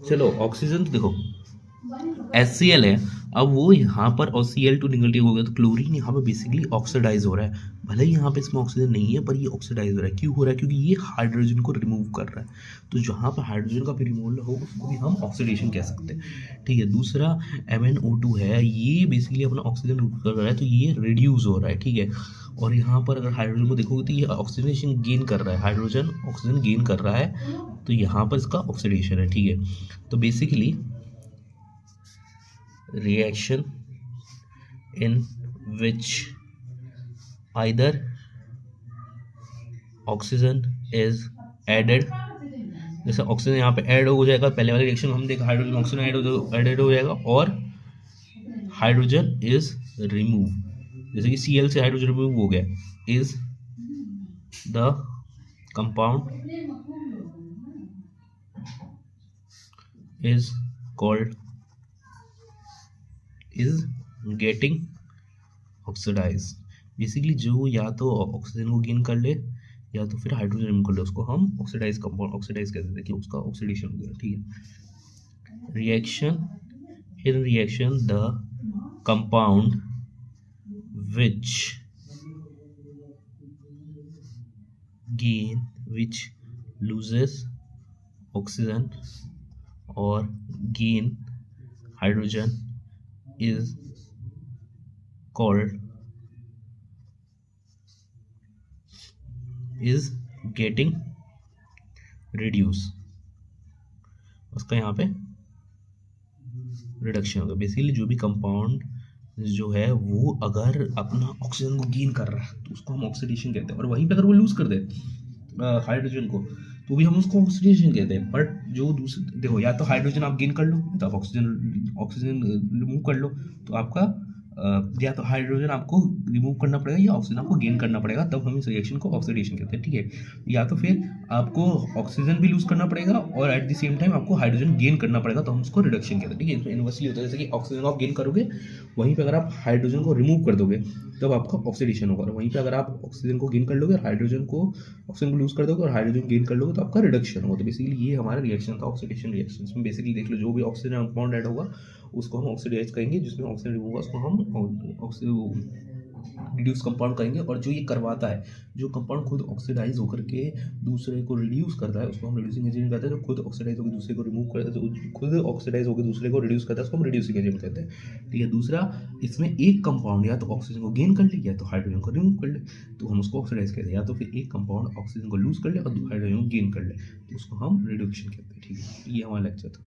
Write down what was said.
चलो ऑक्सीजन तो देखो HCl है। अब वो यहाँ पर और Cl2 निगेटिव हो गया तो क्लोरीन यहाँ पे बेसिकली ऑक्सीडाइज हो रहा है। भले ही यहाँ पे इसमें ऑक्सीजन नहीं है पर ये ऑक्सीडाइज हो रहा है। क्यों हो रहा है? क्योंकि ये हाइड्रोजन को रिमूव कर रहा है। तो जहाँ पर हाइड्रोजन का भी रिमूवल हो उसको भी हम ऑक्सीडेशन कह सकते हैं। ठीक है। दूसरा MnO2 है, ये बेसिकली अपना ऑक्सीजन रिमूव कर रहा है तो ये रिड्यूस हो रहा है। ठीक है। और यहाँ पर अगर हाइड्रोजन को देखोगे तो ये ऑक्सीडेशन गेन कर रहा है, हाइड्रोजन ऑक्सीजन गेन कर रहा है तो यहाँ पर इसका ऑक्सीडेशन है। ठीक है। तो basically reaction in which either oxygen is added, जैसे ऑक्सीजन यहाँ पे ऐड हो जाएगा, पहले वाले रिएक्शन में हम देखा हाइड्रोजन ऑक्सीजन ऐड हो जाएगा और हाइड्रोजन इज रिमूव, जैसे कि Cl से हाइड्रोजन रिमूव हो गया, is the compound is called is getting oxidise. Basically जो या तो ऑक्सीजन को गेन कर ले या तो फिर हाइड्रोजन रिमूव कर ले उसको हम ऑक्सीडाइज कंपाउंड ऑक्सीडाइज कहते हैं कि उसका ऑक्सीडेशन हो गया। ठीक है। Reaction the compound which loses oxygen or gain hydrogen is called is getting reduce, उसका यहाँ पे रिडक्शन होगा। बेसिकली जो भी कंपाउंड जो है वो अगर अपना ऑक्सीजन को गेन कर रहा है तो उसको हम ऑक्सीडेशन कहते हैं, और वहीं पे अगर वो लूज कर दे हाइड्रोजन को तो भी हम उसको ऑक्सीडेशन कहते हैं। बट जो दूसरे देखो, या तो हाइड्रोजन आप गेन कर लो या तो आप ऑक्सीजन रिमूव कर लो, तो आपका या तो हाइड्रोजन आपको रिमूव करना पड़ेगा या ऑक्सीजन आपको गेन करना पड़ेगा, तब हम इस रिएक्शन को ऑक्सीडेशन कहते हैं। ठीक है। या तो फिर आपको ऑक्सीजन भी लूज करना पड़ेगा और एट द सेम टाइम आपको हाइड्रोजन गेन करना पड़ेगा, तो हम उसको रिडक्शन कहते हैं। ठीक है। इसमें इन्वर्सली होता है, जैसे कि ऑक्सीजन को आप गेन करोगे वहीं पे अगर आप हाइड्रोजन को रिमूव कर दोगे तब आपका ऑक्सीडेशन होगा, और वहीं पे अगर आप ऑक्सीजन को गेन कर लोगे और ऑक्सीजन को लूज कर दोगे और हाइड्रोजन गेन कर लोगे तो आपका रिडक्शन होगा। तो बेसिकली ये हमारा रिएक्शन था ऑक्सीडेशन रिएक्शन। इसमें बेसिकली देख लो, जो भी ऑक्सीजन कंपाउंड ऐड होगा उसको हम ऑक्सीडाइज करेंगे, जिसमें ऑक्सीजन रिमूव होगा उसको हम रिड्यूस कंपाउंड करेंगे, और जो ये करवाता है, जो कंपाउंड खुद ऑक्सीडाइज होकर के दूसरे को रिड्यूस करता है उसको हम रिड्यूसिंग एजेंट कहते हैं। जो खुद ऑक्सीडाइज होकर दूसरे को रिमूव करता है, जो खुद ऑक्सीडाइज होकर दूसरे को रिड्यूस करता है उसको हम रिड्यूसिंग एजेंट कहते हैं। ठीक है। दूसरा, इसमें एक कंपाउंड या तो ऑक्सीजन को गेन कर ले या तो हाइड्रोजन को रिमूव कर ले तो हम उसको ऑक्सीडाइज कहते हैं, या तो फिर एक कंपाउंड ऑक्सीजन को लूज कर ले और हाइड्रोजन को गेन कर ले तो उसको हम रिडक्शन कहते हैं। ठीक है। ये हमारा लेक्चर था।